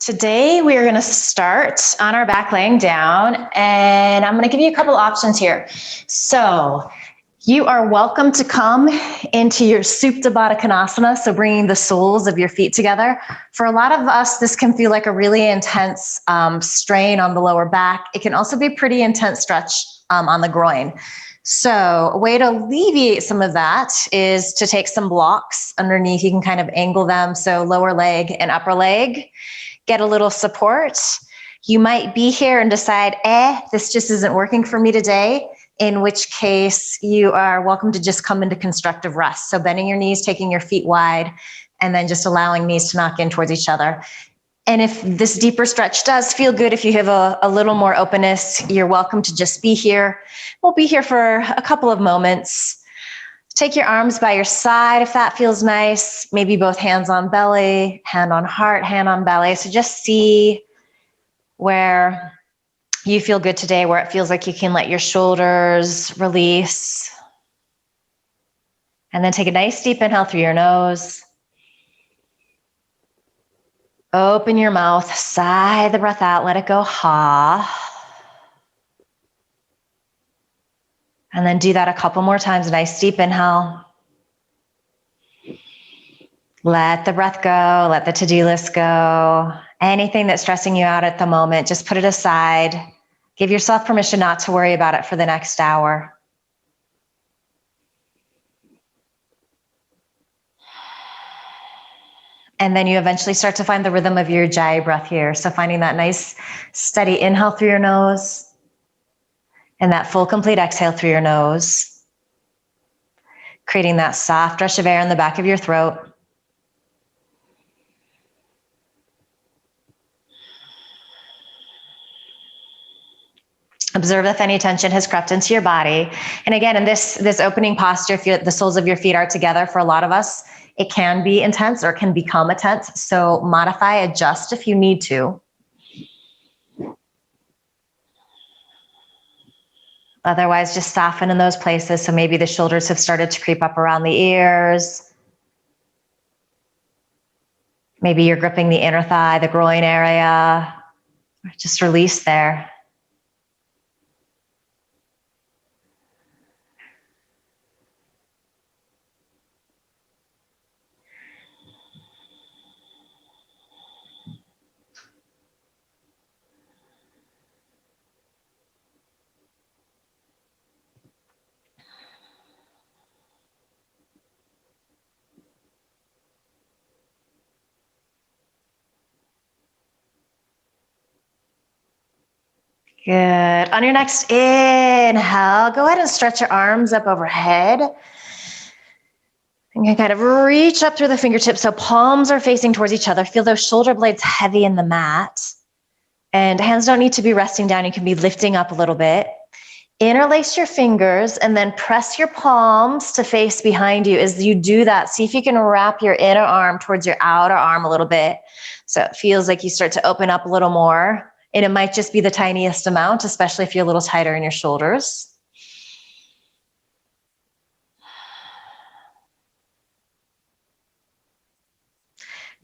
Today we are going to start on our back laying down, and I'm going to give you a couple options here. So you are welcome to come into your Supta Bhattachanasana, so bringing the soles of your feet together. For a lot of us, this can feel like a really intense strain on the lower back. It can also be a pretty intense stretch on the groin. So a way to alleviate some of that is to take some blocks underneath. You can kind of angle them, so lower leg and upper leg. Get a little support. You might be here and decide, this just isn't working for me today, in which case you are welcome to just come into constructive rest. So bending your knees, taking your feet wide, and then just allowing knees to knock in towards each other. And if this deeper stretch does feel good, if you have a little more openness, you're welcome to just be here. We'll be here for a couple of moments. Take your arms by your side if that feels nice. Maybe both hands on belly, hand on heart, hand on belly. So just see where you feel good today, where it feels like you can let your shoulders release. And then take a nice deep inhale through your nose. Open your mouth, sigh the breath out, let it go, ha. And then do that a couple more times. Nice deep inhale. Let the breath go. Let the to-do list go. Anything that's stressing you out at the moment, just put it aside. Give yourself permission not to worry about it for the next hour. And then you eventually start to find the rhythm of your Ujjayi breath here. So finding that nice steady inhale through your nose. And that full complete exhale through your nose. Creating that soft rush of air in the back of your throat. Observe if any tension has crept into your body. And again, in this opening posture, if the soles of your feet are together, for a lot of us, it can be intense or it can become tense. So modify, adjust if you need to. Otherwise, just soften in those places. So maybe the shoulders have started to creep up around the ears. Maybe you're gripping the inner thigh, the groin area. Just release there. Good. On your next inhale, go ahead and stretch your arms up overhead. And you kind of reach up through the fingertips so palms are facing towards each other. Feel those shoulder blades heavy in the mat. And hands don't need to be resting down. You can be lifting up a little bit. Interlace your fingers and then press your palms to face behind you. As you do that, see if you can wrap your inner arm towards your outer arm a little bit. So it feels like you start to open up a little more. And it might just be the tiniest amount, especially if you're a little tighter in your shoulders.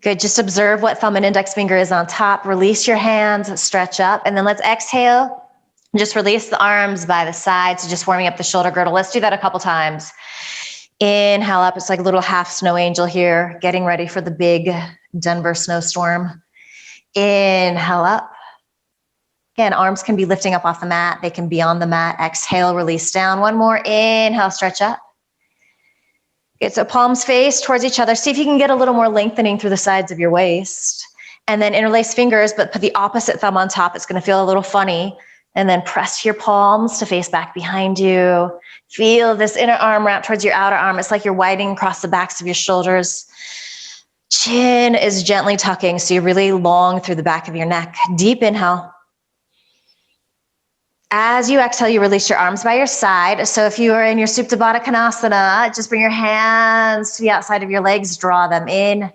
Good, just observe what thumb and index finger is on top. Release your hands, stretch up, and then let's exhale. Just release the arms by the sides, just warming up the shoulder girdle. Let's do that a couple times. Inhale up, it's like a little half snow angel here, getting ready for the big Denver snowstorm. Inhale up. Again, arms can be lifting up off the mat. They can be on the mat. Exhale, release down. One more. Inhale, stretch up. Good, so palms face towards each other. See if you can get a little more lengthening through the sides of your waist. And then interlace fingers, but put the opposite thumb on top. It's going to feel a little funny. And then press your palms to face back behind you. Feel this inner arm wrap towards your outer arm. It's like you're widening across the backs of your shoulders. Chin is gently tucking, so you're really long through the back of your neck. Deep inhale. As you exhale, you release your arms by your side. So if you are in your Supta Bhattachanasana, just bring your hands to the outside of your legs, draw them in,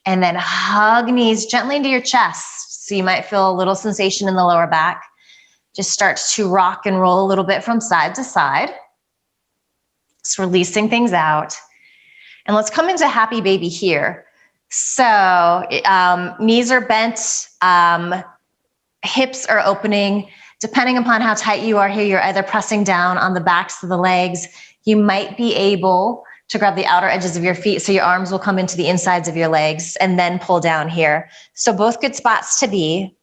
and then hug knees gently into your chest. So you might feel a little sensation in the lower back. Just start to rock and roll a little bit from side to side. Just releasing things out. And let's come into happy baby here. So knees are bent, hips are opening. Depending upon how tight you are here, you're either pressing down on the backs of the legs. You might be able to grab the outer edges of your feet so your arms will come into the insides of your legs and then pull down here. So both good spots to be.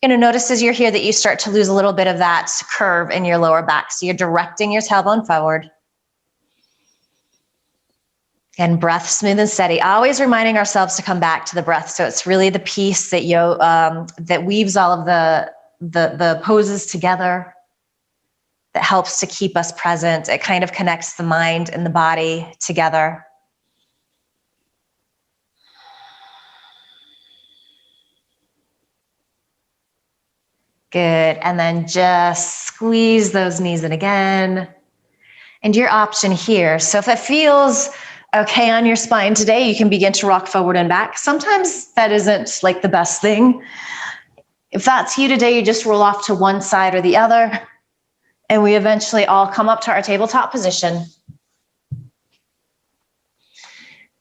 You're going to notice as you're here that you start to lose a little bit of that curve in your lower back. So you're directing your tailbone forward. And breath smooth and steady. Always reminding ourselves to come back to the breath. So it's really the piece that that weaves all of the poses together, that helps to keep us present. It kind of connects the mind and the body together. Good. And then just squeeze those knees in again. And your option here. So if it feels okay on your spine today, you can begin to rock forward and back. Sometimes that isn't like the best thing. If that's you today, you just roll off to one side or the other. And we eventually all come up to our tabletop position.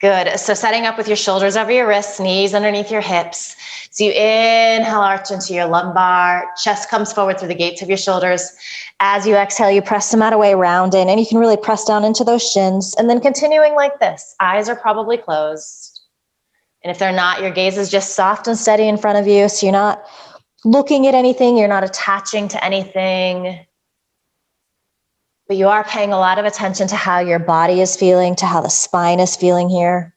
Good. So setting up with your shoulders over your wrists, knees underneath your hips. So you inhale, arch into your lumbar, chest comes forward through the gates of your shoulders. As you exhale, you press the mat away, round in, and you can really press down into those shins. And then continuing like this, eyes are probably closed. And if they're not, your gaze is just soft and steady in front of you. So you're not looking at anything, you're not attaching to anything. But you are paying a lot of attention to how your body is feeling, to how the spine is feeling here.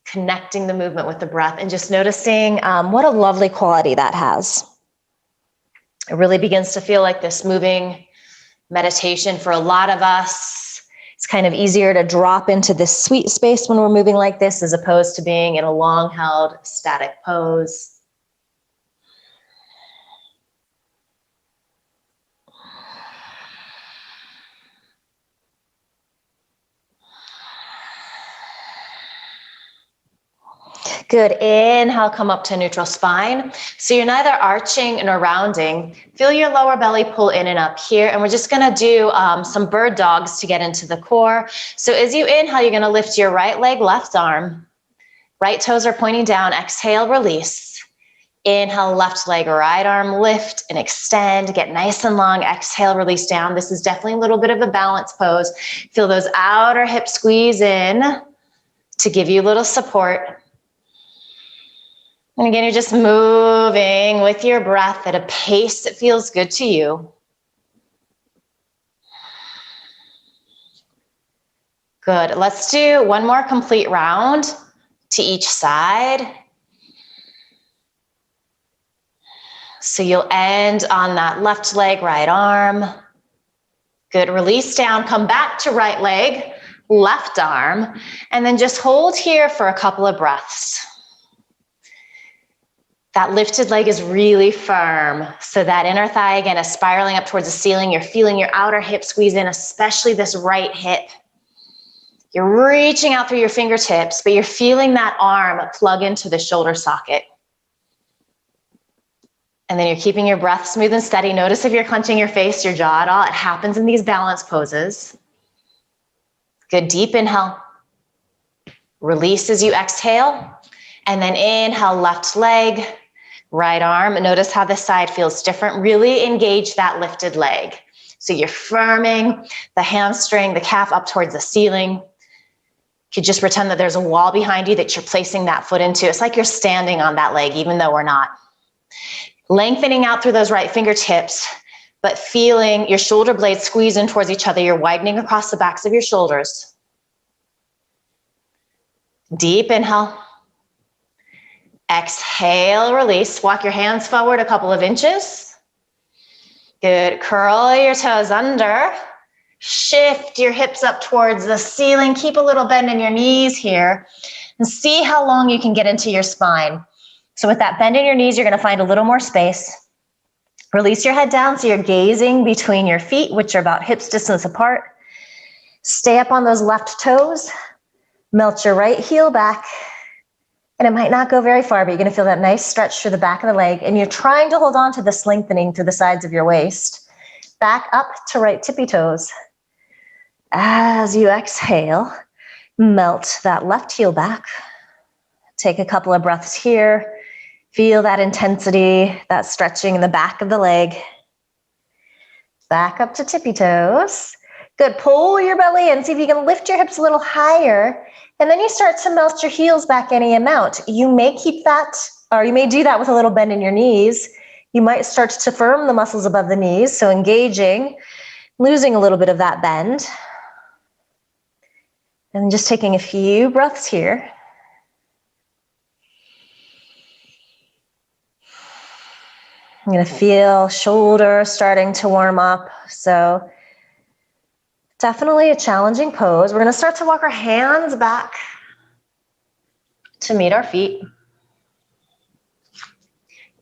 Connecting the movement with the breath and just noticing what a lovely quality that has. It really begins to feel like this moving meditation for a lot of us. It's kind of easier to drop into this sweet space when we're moving like this as opposed to being in a long held static pose. Good. Inhale, come up to neutral spine. So you're neither arching nor rounding. Feel your lower belly pull in and up here. And we're just going to do some bird dogs to get into the core. So as you inhale, you're going to lift your right leg, left arm. Right toes are pointing down. Exhale, release. Inhale, left leg, right arm, lift and extend. Get nice and long. Exhale, release down. This is definitely a little bit of a balance pose. Feel those outer hips squeeze in to give you a little support. And again, you're just moving with your breath at a pace that feels good to you. Good. Let's do one more complete round to each side. So you'll end on that left leg, right arm. Good. Release down. Come back to right leg, left arm. And then just hold here for a couple of breaths. That lifted leg is really firm. So that inner thigh, again, is spiraling up towards the ceiling. You're feeling your outer hip squeeze in, especially this right hip. You're reaching out through your fingertips, but you're feeling that arm plug into the shoulder socket. And then you're keeping your breath smooth and steady. Notice if you're clenching your face, your jaw at all. It happens in these balance poses. Good, deep inhale. Release as you exhale. And then inhale, left leg, right arm. Notice how this side feels different. Really engage that lifted leg. So you're firming the hamstring, the calf up towards the ceiling. You could just pretend that there's a wall behind you that you're placing that foot into. It's like you're standing on that leg, even though we're not. Lengthening out through those right fingertips, but feeling your shoulder blades squeeze in towards each other. You're widening across the backs of your shoulders. Deep inhale. Exhale, release. Walk your hands forward a couple of inches. Good. Curl your toes under. Shift your hips up towards the ceiling. Keep a little bend in your knees here. And see how long you can get into your spine. So with that bend in your knees, you're going to find a little more space. Release your head down so you're gazing between your feet, which are about hips distance apart. Stay up on those left toes. Melt your right heel back. And it might not go very far, but you're going to feel that nice stretch through the back of the leg. And you're trying to hold on to this lengthening through the sides of your waist. Back up to right tippy toes. As you exhale, Melt that left heel back. Take a couple of breaths here. Feel that intensity, that stretching in the back of the leg. Back up to tippy toes. Good, pull your belly in. See if you can lift your hips a little higher. And then you start to melt your heels back any amount. You may keep that, or you may do that with a little bend in your knees. You might start to firm the muscles above the knees. So engaging, losing a little bit of that bend. And just taking a few breaths here. I'm going to feel shoulders starting to warm up. So definitely a challenging pose. We're going to start to walk our hands back to meet our feet.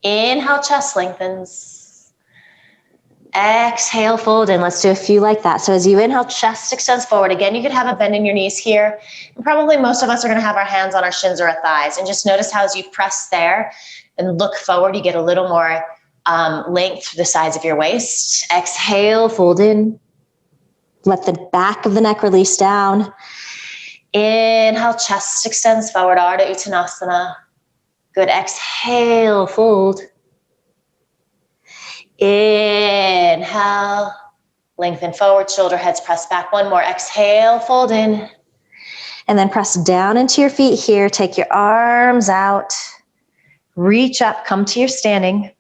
Inhale, chest lengthens. Exhale, fold in. Let's do a few like that. So as you inhale, chest extends forward. Again, you could have a bend in your knees here. And probably most of us are going to have our hands on our shins or our thighs. And just notice how as you press there and look forward, you get a little more length through the sides of your waist. Exhale, fold in. Let the back of the neck release down. Inhale, chest extends forward, Ardha Uttanasana. Good, exhale, fold. Inhale, lengthen forward, shoulder heads press back. One more, exhale, fold in. And then press down into your feet here. Take your arms out. Reach up, come to your standing.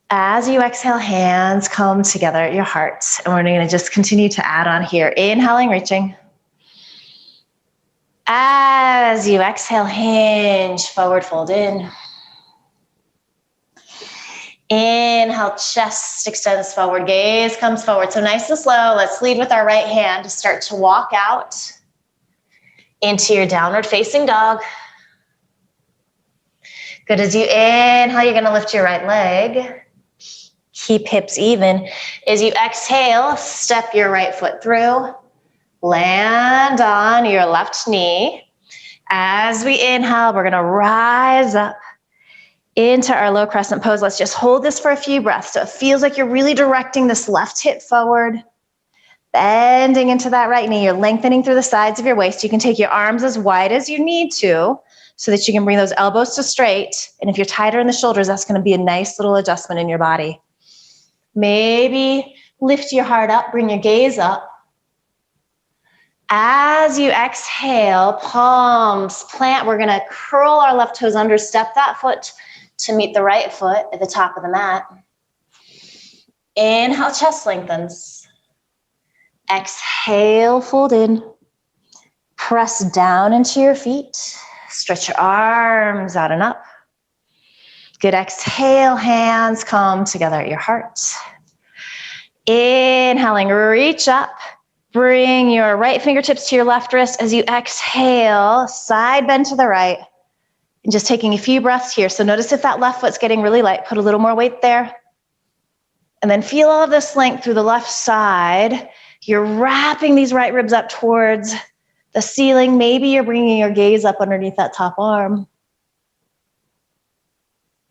As you exhale, hands come together at your heart. And we're going to just continue to add on here. Inhaling, reaching. As you exhale, hinge, forward, fold in. Inhale, chest extends forward, gaze comes forward. So nice and slow. Let's lead with our right hand to start to walk out into your downward facing dog. Good, as you inhale, you're going to lift your right leg. Keep hips even. As you exhale, step your right foot through. Land on your left knee. As we inhale, we're going to rise up into our low crescent pose. Let's just hold this for a few breaths. So it feels like you're really directing this left hip forward, bending into that right knee. You're lengthening through the sides of your waist. You can take your arms as wide as you need to so that you can bring those elbows to straight. And if you're tighter in the shoulders, that's going to be a nice little adjustment in your body. Maybe lift your heart up, bring your gaze up. As you exhale, palms plant. We're going to curl our left toes under, step that foot to meet the right foot at the top of the mat. Inhale, chest lengthens. Exhale, fold in. Press down into your feet. Stretch your arms out and up. Good, exhale, hands come together at your heart. Inhaling, reach up. Bring your right fingertips to your left wrist. As you exhale, side bend to the right. And just taking a few breaths here. So notice if that left foot's getting really light, put a little more weight there. And then feel all of this length through the left side. You're wrapping these right ribs up towards the ceiling. Maybe you're bringing your gaze up underneath that top arm.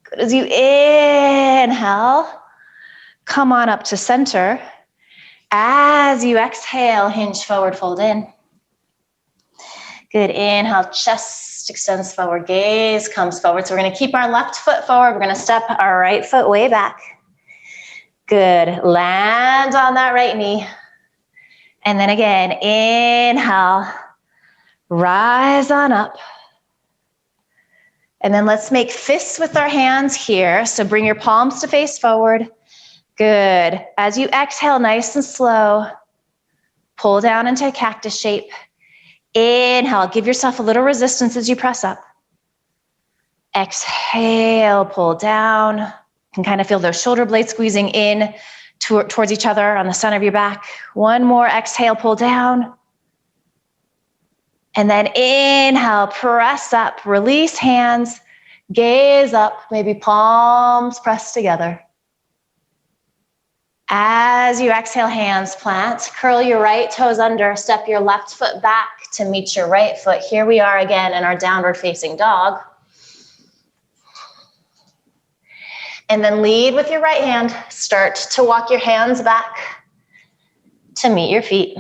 Good, as you inhale, come on up to center. As you exhale, hinge forward, fold in. Good, inhale, chest extends forward, gaze comes forward. So we're going to keep our left foot forward. We're going to step our right foot way back. Good, land on that right knee. And then again, inhale, rise on up. And then let's make fists with our hands here. So bring your palms to face forward. Good. As you exhale, nice and slow, pull down into a cactus shape. Inhale, give yourself a little resistance as you press up. Exhale, pull down. You can kind of feel those shoulder blades squeezing in towards each other on the center of your back. One more, exhale, pull down. And then inhale, press up, release hands, gaze up, maybe palms pressed together. As you exhale, hands plant, curl your right toes under, step your left foot back to meet your right foot. Here we are again in our downward facing dog. And then lead with your right hand. Start to walk your hands back to meet your feet.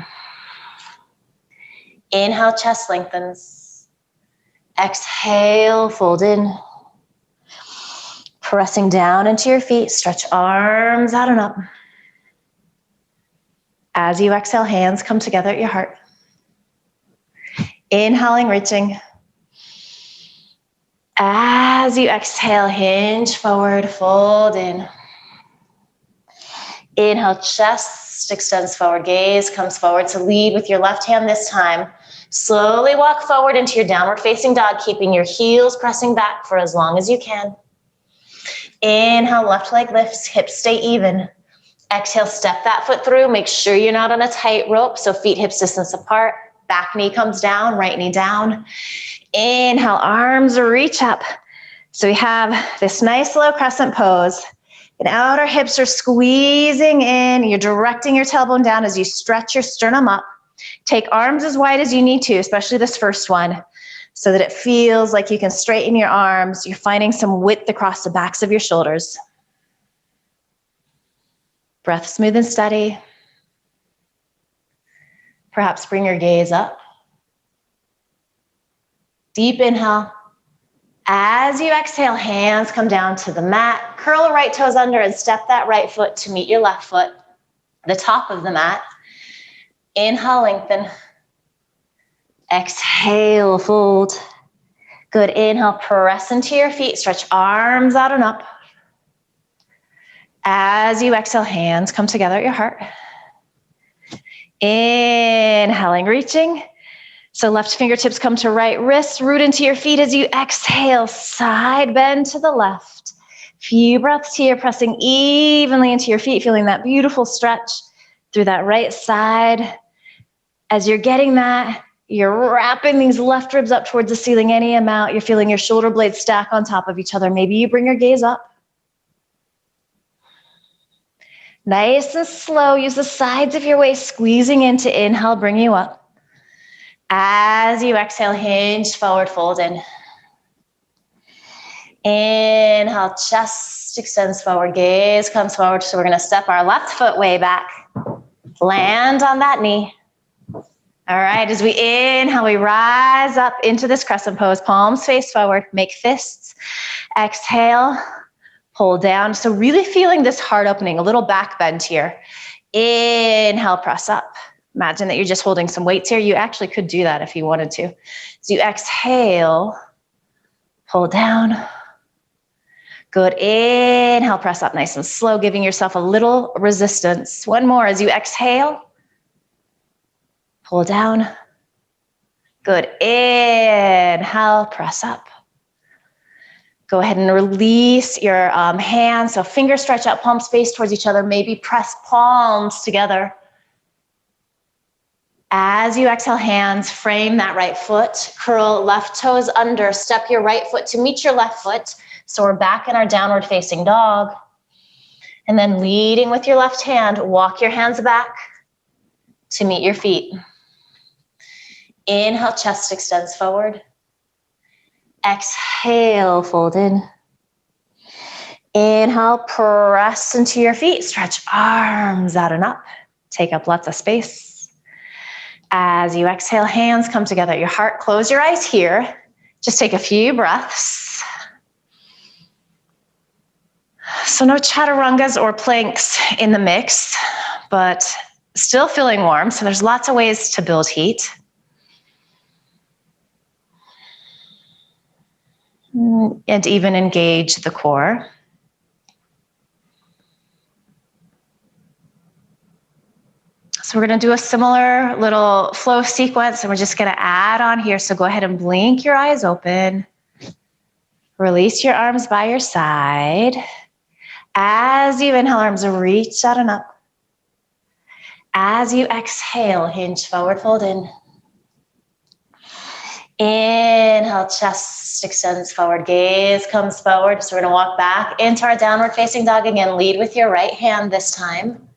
Inhale, chest lengthens. Exhale, fold in. Pressing down into your feet, stretch arms out and up. As you exhale, hands come together at your heart. Inhaling, reaching. As you exhale, hinge forward, fold in. Inhale, chest extends forward, gaze comes forward. So lead with your left hand this time. Slowly walk forward into your downward facing dog, keeping your heels pressing back for as long as you can. Inhale, left leg lifts, hips stay even. Exhale, step that foot through. Make sure you're not on a tight rope, so feet hips distance apart. Back knee comes down, right knee down. Inhale, arms reach up. So we have this nice low crescent pose. And outer hips are squeezing in. You're directing your tailbone down as you stretch your sternum up. Take arms as wide as you need to, especially this first one, so that it feels like you can straighten your arms. You're finding some width across the backs of your shoulders. Breath smooth and steady. Perhaps bring your gaze up. Deep inhale. As you exhale, hands come down to the mat. Curl the right toes under and step that right foot to meet your left foot, the top of the mat. Inhale, lengthen. Exhale, fold. Good. Inhale, press into your feet. Stretch arms out and up. As you exhale, hands come together at your heart. Inhaling, reaching. So left fingertips come to right wrist, root into your feet as you exhale, side bend to the left. Few breaths here, pressing evenly into your feet, feeling that beautiful stretch through that right side. As you're getting that, you're wrapping these left ribs up towards the ceiling any amount. You're feeling your shoulder blades stack on top of each other. Maybe you bring your gaze up. Nice and slow, use the sides of your waist, squeezing in to inhale, bring you up. As you exhale, hinge forward, fold in. Inhale, chest extends forward, gaze comes forward. So we're gonna step our left foot way back. Land on that knee. All right, as we inhale, we rise up into this crescent pose, palms face forward, make fists. Exhale, pull down. So really feeling this heart opening, a little back bend here. Inhale, press up. Imagine that you're just holding some weights here. You actually could do that if you wanted to. As you exhale, pull down. Good. Inhale, press up nice and slow, giving yourself a little resistance. One more as you exhale. Pull down. Good. Inhale, press up. Go ahead and release your hands. So fingers stretch out, palms face towards each other. Maybe press palms together. As you exhale, hands frame that right foot. Curl left toes under. Step your right foot to meet your left foot. So we're back in our downward facing dog. And then leading with your left hand, walk your hands back to meet your feet. Inhale, chest extends forward. Exhale, fold in. Inhale, press into your feet. Stretch arms out and up. Take up lots of space. As you exhale, hands come together at your heart. Close your eyes here. Just take a few breaths. So no chaturangas or planks in the mix, but still feeling warm. So there's lots of ways to build heat. And even engage the core. So we're going to do a similar little flow sequence, and we're just going to add on here. So go ahead and blink your eyes open. Release your arms by your side. As you inhale, arms reach out and up. As you exhale, hinge forward, fold in. Inhale, chest extends forward, gaze comes forward. So we're going to walk back into our downward facing dog again. Lead with your right hand this time.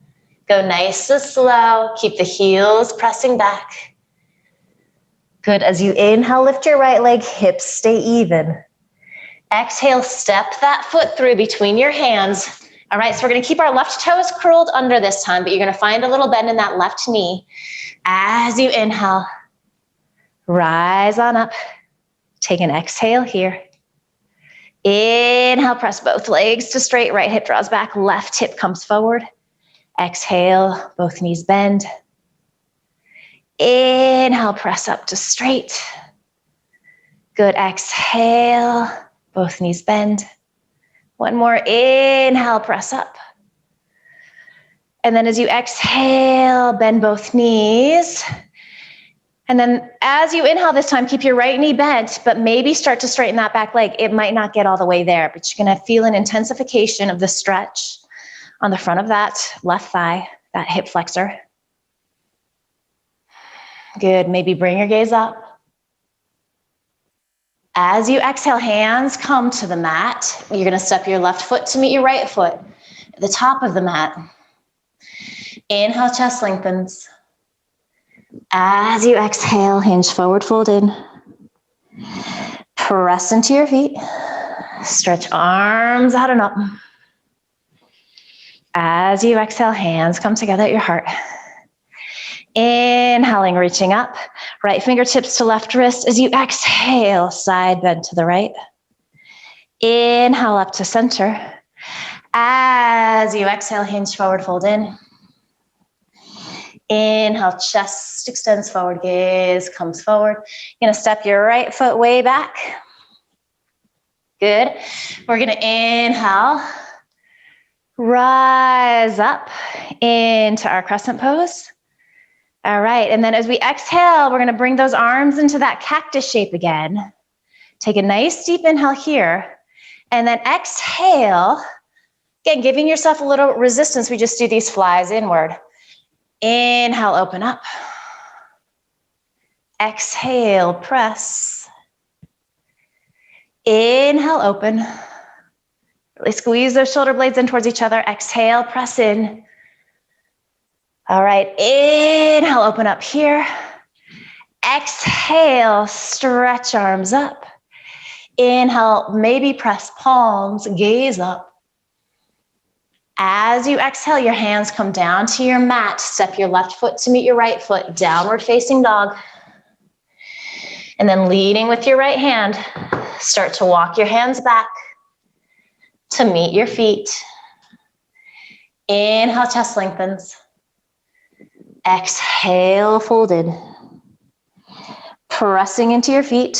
Go nice and slow. Keep the heels pressing back. Good. As you inhale, lift your right leg, hips stay even. Exhale, step that foot through between your hands. All right, so we're going to keep our left toes curled under this time, but you're going to find a little bend in that left knee. As you inhale, Rise on up. Take an exhale here. Inhale, press both legs to straight. Right hip draws back, left hip comes forward. Exhale, both knees bend. Inhale, press up to straight. Good, exhale, both knees bend. One more, inhale, press up. And then as you exhale, bend both knees. And then as you inhale this time, keep your right knee bent, but maybe start to straighten that back leg. It might not get all the way there, but you're gonna feel an intensification of the stretch on the front of that left thigh, that hip flexor. Good, maybe bring your gaze up. As you exhale, hands come to the mat. You're gonna step your left foot to meet your right foot at the top of the mat. Inhale, chest lengthens. As you exhale, hinge forward, fold in. Press into your feet. Stretch arms out and up. As you exhale, hands come together at your heart. Inhaling, reaching up. Right fingertips to left wrist. As you exhale, side bend to the right. Inhale up to center. As you exhale, hinge forward, fold in. Inhale, chest extends forward, gaze comes forward. You're gonna step your right foot way back. Good. We're gonna inhale, rise up into our crescent pose. All right, and then as we exhale, we're gonna bring those arms into that cactus shape again. Take a nice deep inhale here, and then exhale. Again, giving yourself a little resistance. We just do these flies inward. Inhale, open up. Exhale, press. Inhale, open. Really squeeze those shoulder blades in towards each other. Exhale, press in. All right, inhale, open up here. Exhale, stretch arms up. Inhale, maybe press palms, gaze up. As you exhale, your hands come down to your mat. Step your left foot to meet your right foot, downward facing dog. And then leading with your right hand, start to walk your hands back to meet your feet. Inhale, chest lengthens. Exhale, folded. Pressing into your feet,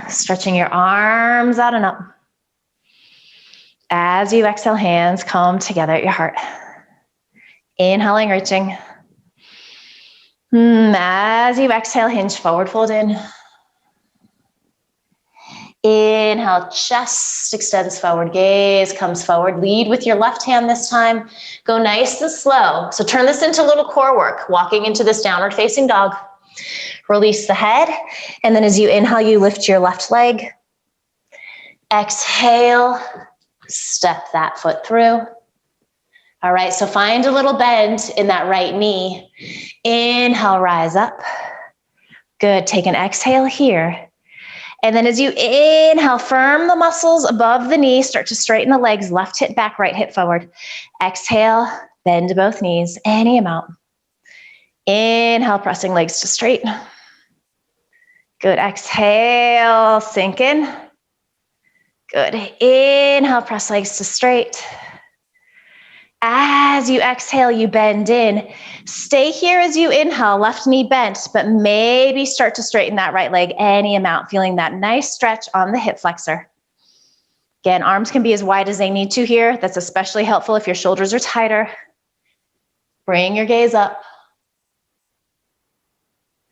stretching your arms out and up. As you exhale, hands come together at your heart. Inhaling, reaching. As you exhale, hinge forward, fold in. Inhale, chest extends forward, gaze comes forward. Lead with your left hand this time. Go nice and slow. So turn this into a little core work, walking into this downward facing dog. Release the head. And then as you inhale, you lift your left leg. Exhale. Step that foot through. All right, so find a little bend in that right knee. Inhale, rise up. Good, take an exhale here. And then as you inhale, firm the muscles above the knee, start to straighten the legs, left hip back, right hip forward. Exhale, bend both knees, any amount. Inhale, pressing legs to straight. Good, exhale, sink in. Good. Inhale, press legs to straight. As you exhale, you bend in. Stay here as you inhale, left knee bent, but maybe start to straighten that right leg any amount, feeling that nice stretch on the hip flexor. Again, arms can be as wide as they need to here. That's especially helpful if your shoulders are tighter. Bring your gaze up.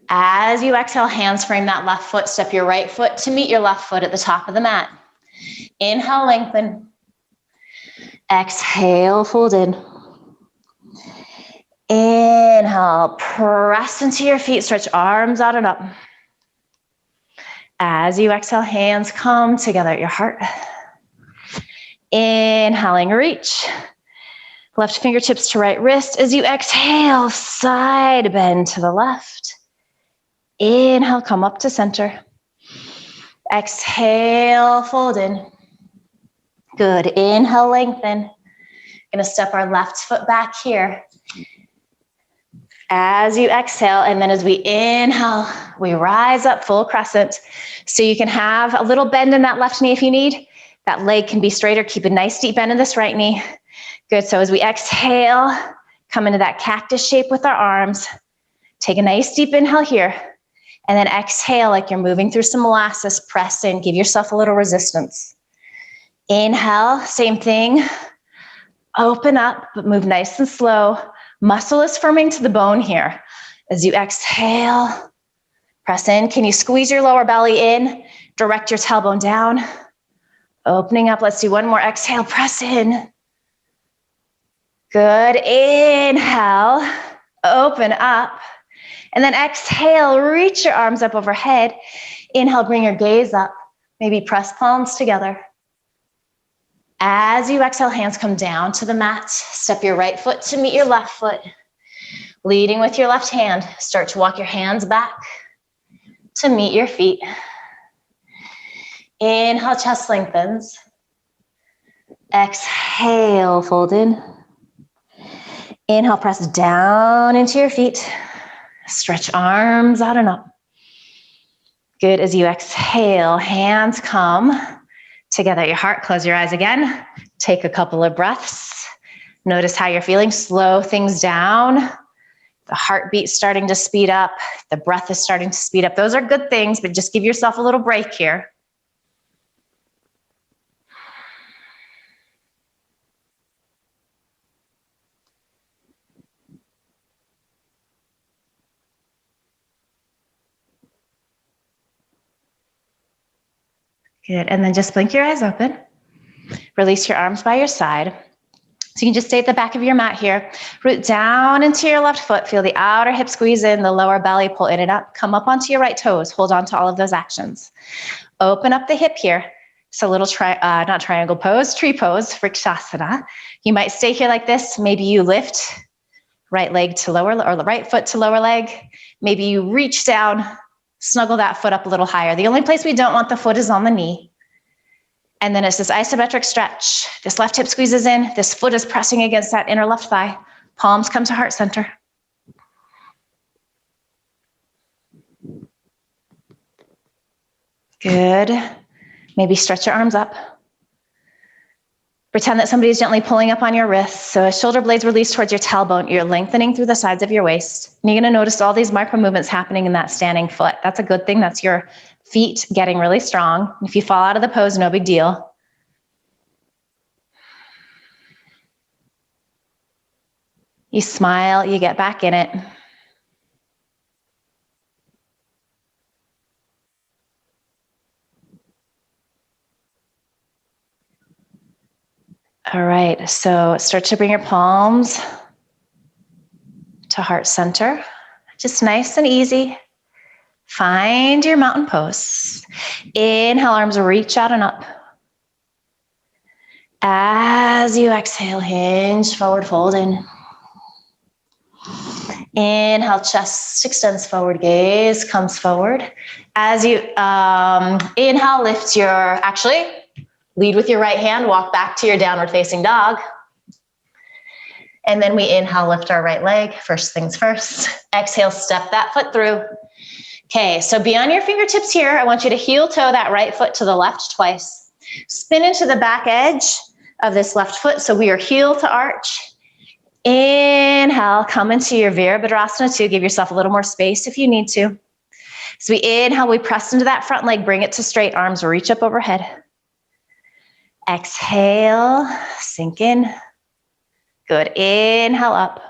As you exhale, hands frame that left foot. Step your right foot to meet your left foot at the top of the mat. Inhale, lengthen. Exhale, fold in. Inhale, press into your feet, stretch arms out and up. As you exhale, hands come together at your heart. Inhaling, reach. Left fingertips to right wrist. As you exhale, side bend to the left. Inhale, come up to center. Exhale, fold in. Good, inhale, lengthen. Gonna step our left foot back here. As you exhale, and then as we inhale, we rise up full crescent. So you can have a little bend in that left knee if you need. That leg can be straighter. Keep a nice deep bend in this right knee. Good, so as we exhale, come into that cactus shape with our arms. Take a nice deep inhale here. And then exhale like you're moving through some molasses. Press in, give yourself a little resistance. Inhale, same thing. Open up, but move nice and slow. Muscle is firming to the bone here. As you exhale, press in. Can you squeeze your lower belly in? Direct your tailbone down. Opening up, let's do one more. Exhale, press in. Good, inhale, open up. And then exhale, reach your arms up overhead. Inhale, bring your gaze up. Maybe press palms together. As you exhale, hands come down to the mat. Step your right foot to meet your left foot. Leading with your left hand, start to walk your hands back to meet your feet. Inhale, chest lengthens. Exhale, fold in. Inhale, press down into your feet. Stretch arms out and up. Good, as you exhale, hands come together at your heart. Close your eyes again. Take a couple of breaths. Notice how you're feeling. Slow things down. The heartbeat's starting to speed up. The breath is starting to speed up. Those are good things, but just give yourself a little break here. Good, and then just blink your eyes open. Release your arms by your side. So you can just stay at the back of your mat here. Root down into your left foot. Feel the outer hip squeeze in, the lower belly pull in and up. Come up onto your right toes. Hold on to all of those actions. Open up the hip here. It's a little not triangle pose, tree pose, Shavasana. You might stay here like this. Maybe you lift right leg to lower, or the right foot to lower leg. Maybe you reach down, snuggle that foot up a little higher. The only place we don't want the foot is on the knee. And then it's this isometric stretch. This left hip squeezes in. This foot is pressing against that inner left thigh. Palms come to heart center. Good. Maybe stretch your arms up. Pretend that somebody's gently pulling up on your wrists. So as shoulder blades release towards your tailbone, you're lengthening through the sides of your waist. And you're gonna notice all these micro movements happening in that standing foot. That's a good thing. That's your feet getting really strong. If you fall out of the pose, no big deal. You smile, you get back in it. All right, so start to bring your palms to heart center. Just nice and easy. Find your mountain pose. Inhale, arms reach out and up. As you exhale, hinge forward, fold in. Inhale, chest extends forward, gaze comes forward. As you inhale, lift lead with your right hand, walk back to your downward facing dog. And then we inhale, lift our right leg, first things first. Exhale, step that foot through. Okay, so be on your fingertips here. I want you to heel toe that right foot to the left twice. Spin into the back edge of this left foot. So we are heel to arch. Inhale, come into your Virabhadrasana 2. Give yourself a little more space if you need to. So we inhale, we press into that front leg, bring it to straight, arms reach up overhead. Exhale, sink in. Good, inhale up.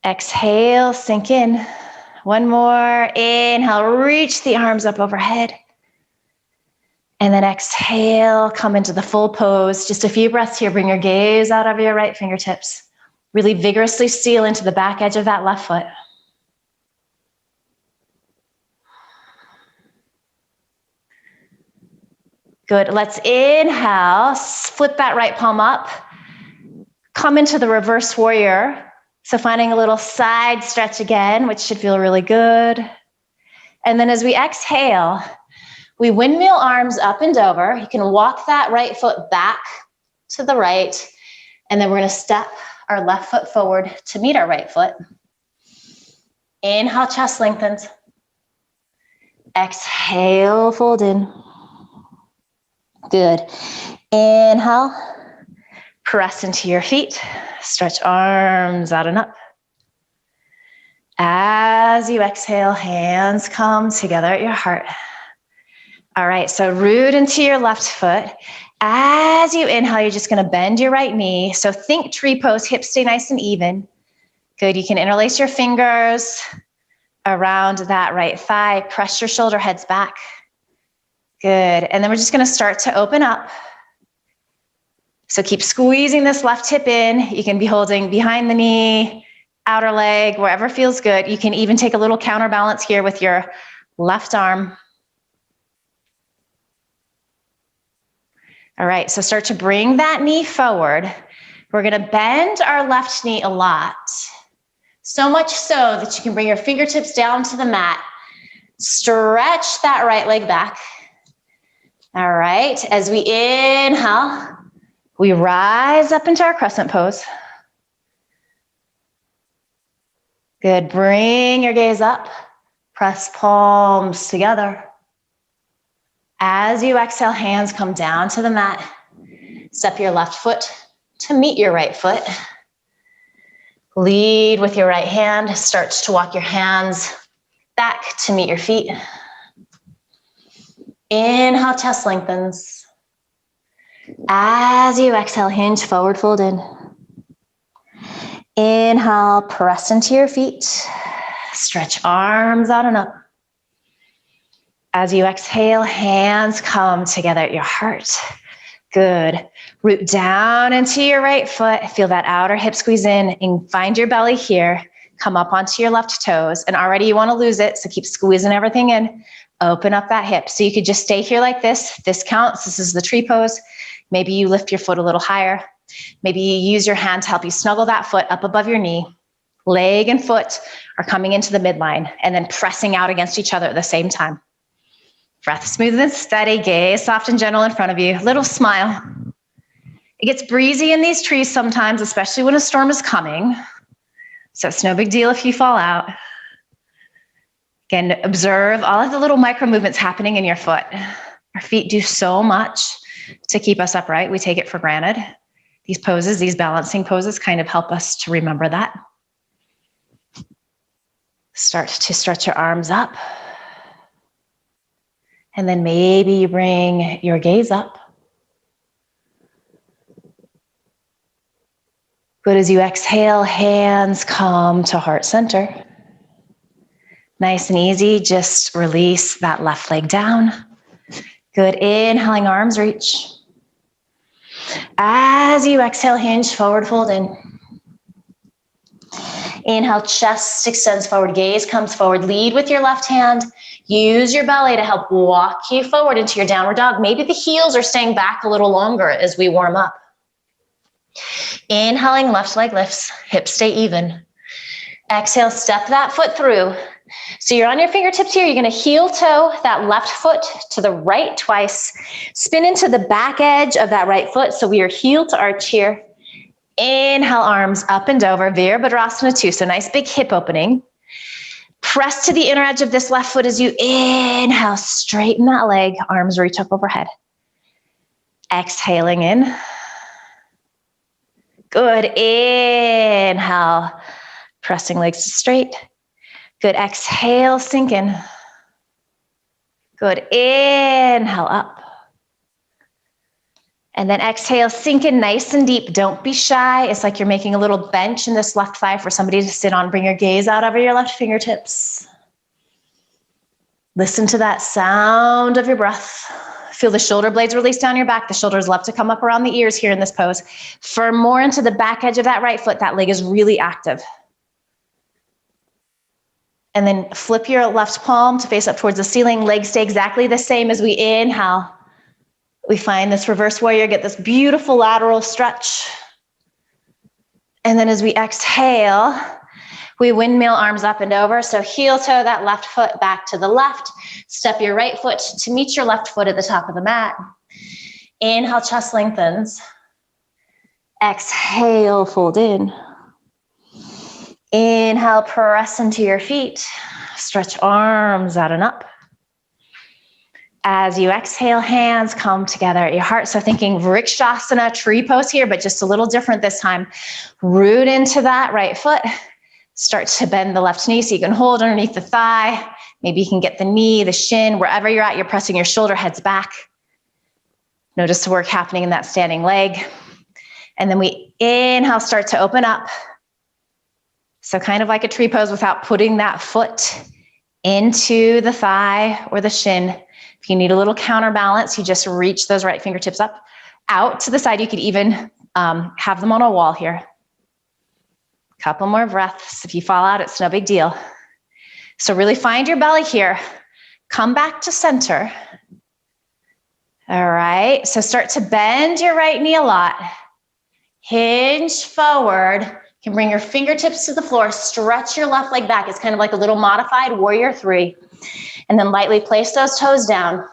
Exhale, sink in. One more, inhale, reach the arms up overhead. And then exhale, come into the full pose. Just a few breaths here, bring your gaze out of your right fingertips. Really vigorously seal into the back edge of that left foot. Good, let's inhale, flip that right palm up. Come into the reverse warrior. So finding a little side stretch again, which should feel really good. And then as we exhale, we windmill arms up and over. You can walk that right foot back to the right. And then we're gonna step our left foot forward to meet our right foot. Inhale, chest lengthens. Exhale, fold in. Good. Inhale, press into your feet. Stretch arms out and up. As you exhale, hands come together at your heart. All right, so root into your left foot. As you inhale, you're just gonna bend your right knee. So think tree pose, hips stay nice and even. Good, you can interlace your fingers around that right thigh. Press your shoulder heads back. Good, and then we're just gonna start to open up. So keep squeezing this left hip in. You can be holding behind the knee, outer leg, wherever feels good. You can even take a little counterbalance here with your left arm. All right, so start to bring that knee forward. We're gonna bend our left knee a lot. So much so that you can bring your fingertips down to the mat. Stretch that right leg back. All right, as we inhale, we rise up into our crescent pose. Good, bring your gaze up. Press palms together. As you exhale, hands come down to the mat. Step your left foot to meet your right foot. Lead with your right hand. Start to walk your hands back to meet your feet. Inhale, chest lengthens. As you exhale, hinge forward, fold in. Inhale, press into your feet. Stretch arms out and up. As you exhale, hands come together at your heart. Good. Root down into your right foot. Feel that outer hip squeeze in and find your belly here. Come up onto your left toes. And already you want to lose it, so keep squeezing everything in. Open up that hip. So you could just stay here like this. This counts. This is the tree pose. Maybe you lift your foot a little higher. Maybe you use your hand to help you snuggle that foot up above your knee. Leg and foot are coming into the midline and then pressing out against each other at the same time. Breath smooth and steady, gaze soft and gentle in front of you. Little smile. It gets breezy in these trees sometimes, especially when a storm is coming. So it's no big deal if you fall out. Again, observe all of the little micro movements happening in your foot. Our feet do so much to keep us upright. We take it for granted. These poses, these balancing poses kind of help us to remember that. Start to stretch your arms up. And then maybe you bring your gaze up. Good, as you exhale, hands come to heart center. Nice and easy, just release that left leg down. Good, inhaling, arms reach. As you exhale, hinge forward, fold in. Inhale, chest extends forward, gaze comes forward. Lead with your left hand. Use your belly to help walk you forward into your downward dog. Maybe the heels are staying back a little longer as we warm up. Inhaling, left leg lifts, hips stay even. Exhale, step that foot through. So you're on your fingertips here. You're going to heel toe that left foot to the right twice. Spin into the back edge of that right foot. So we are heel to arch here. Inhale, arms up and over, Virabhadrasana 2. So nice big hip opening. Press to the inner edge of this left foot as you inhale, straighten that leg, arms reach up overhead. Exhaling in. Good, inhale, pressing legs straight. Good, exhale, sink in. Good, inhale up. And then exhale, sink in nice and deep. Don't be shy. It's like you're making a little bench in this left thigh for somebody to sit on. Bring your gaze out over your left fingertips. Listen to that sound of your breath. Feel the shoulder blades release down your back. The shoulders love to come up around the ears here in this pose. Firm more into the back edge of that right foot. That leg is really active. And then flip your left palm to face up towards the ceiling. Legs stay exactly the same as we inhale. We find this reverse warrior, get this beautiful lateral stretch. And then as we exhale, we windmill arms up and over. So heel toe that left foot back to the left. Step your right foot to meet your left foot at the top of the mat. Inhale, chest lengthens. Exhale, fold in. Inhale, press into your feet. Stretch arms out and up. As you exhale, hands come together at your heart. So thinking Vrikshasana, tree pose here, but just a little different this time. Root into that right foot. Start to bend the left knee so you can hold underneath the thigh. Maybe you can get the knee, the shin, wherever you're at, you're pressing your shoulder heads back. Notice the work happening in that standing leg. And then we inhale, start to open up. So kind of like a tree pose without putting that foot into the thigh or the shin. If you need a little counterbalance, you just reach those right fingertips up, out to the side. You could even have them on a wall here. Couple more breaths. If you fall out, it's no big deal. So really find your belly here. Come back to center. All right, so start to bend your right knee a lot. Hinge forward. You can bring your fingertips to the floor. Stretch your left leg back. It's kind of like a little modified warrior 3. And then lightly place those toes down.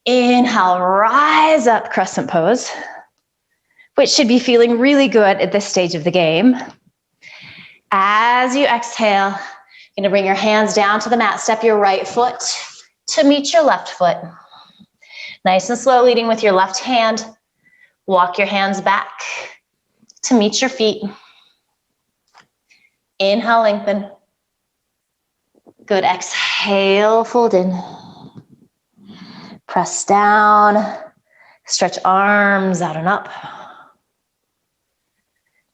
Inhale, rise up, crescent pose, which should be feeling really good at this stage of the game. As you exhale, you're gonna bring your hands down to the mat. Step your right foot to meet your left foot. Nice and slow, leading with your left hand. Walk your hands back to meet your feet. Inhale, lengthen. Good, exhale, fold in. Press down, stretch arms out and up.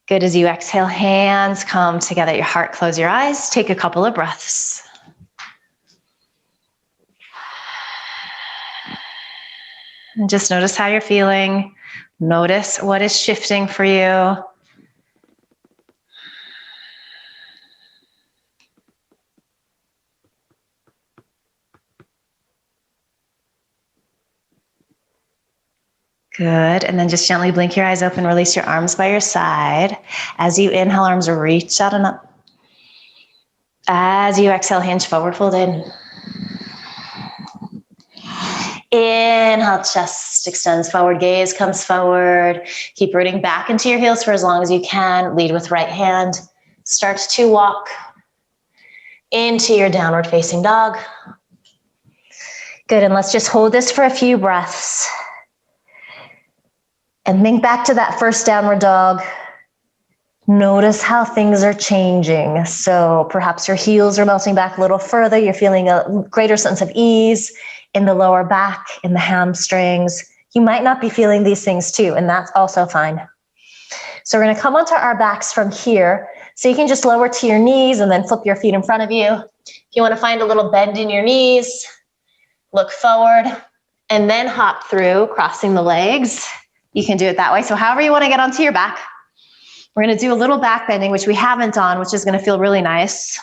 Good, as you exhale, hands come together at your heart, close your eyes, take a couple of breaths. And just notice how you're feeling. Notice what is shifting for you. Good, and then just gently blink your eyes open, release your arms by your side. As you inhale, arms reach out and up. As you exhale, hinge forward, fold in. Inhale, chest extends forward, gaze comes forward. Keep rooting back into your heels for as long as you can. Lead with right hand. Start to walk into your downward facing dog. Good, and let's just hold this for a few breaths. And think back to that first downward dog. Notice how things are changing. So perhaps your heels are melting back a little further. You're feeling a greater sense of ease in the lower back, in the hamstrings. You might not be feeling these things too, and that's also fine. So we're gonna come onto our backs from here. So you can just lower to your knees and then flip your feet in front of you. If you wanna find a little bend in your knees, look forward, and then hop through, crossing the legs. You can do it that way. So however you want to get onto your back, we're going to do a little back bending, which we haven't done, which is going to feel really nice.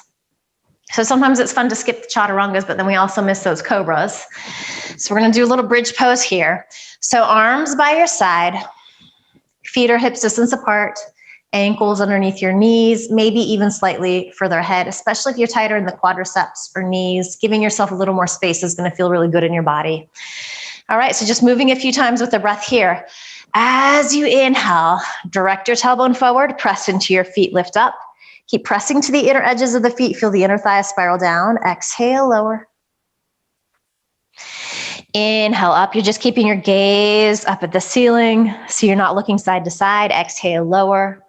So sometimes it's fun to skip the chaturangas, but then we also miss those cobras. So we're going to do a little bridge pose here. So arms by your side, feet are hips distance apart, ankles underneath your knees, maybe even slightly further ahead, especially if you're tighter in the quadriceps or knees. Giving yourself a little more space is going to feel really good in your body. All right, so just moving a few times with the breath here. As you inhale, direct your tailbone forward, press into your feet, lift up. Keep pressing to the inner edges of the feet. Feel the inner thighs spiral down. Exhale, lower. Inhale up. You're just keeping your gaze up at the ceiling so you're not looking side to side. Exhale, lower.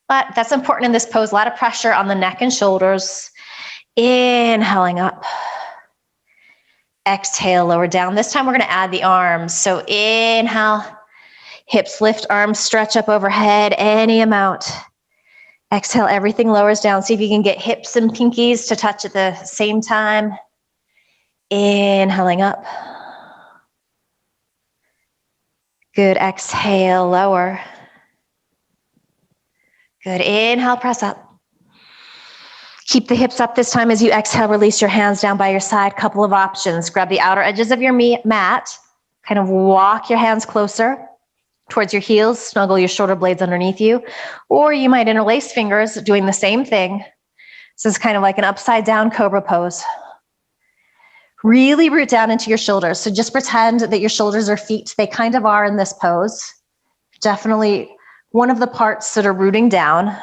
But that's important in this pose. A lot of pressure on the neck and shoulders. Inhaling up. Exhale, lower down. This time we're going to add the arms. So inhale. Hips lift, arms stretch up overhead, any amount. Exhale, everything lowers down. See if you can get hips and pinkies to touch at the same time. Inhaling up. Good, exhale, lower. Good, inhale, press up. Keep the hips up this time. As you exhale, release your hands down by your side. Couple of options. Grab the outer edges of your mat. Kind of walk your hands closer towards your heels, snuggle your shoulder blades underneath you, or you might interlace fingers doing the same thing. This is kind of like an upside down cobra pose. Really root down into your shoulders. So just pretend that your shoulders are feet. They kind of are in this pose. Definitely one of the parts that are rooting down.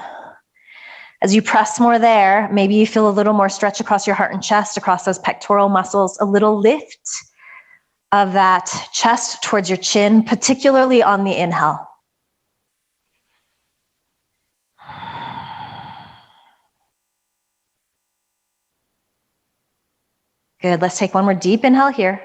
As you press more there, maybe you feel a little more stretch across your heart and chest, across those pectoral muscles, a little lift of that chest towards your chin, particularly on the inhale. Good, let's take one more deep inhale here.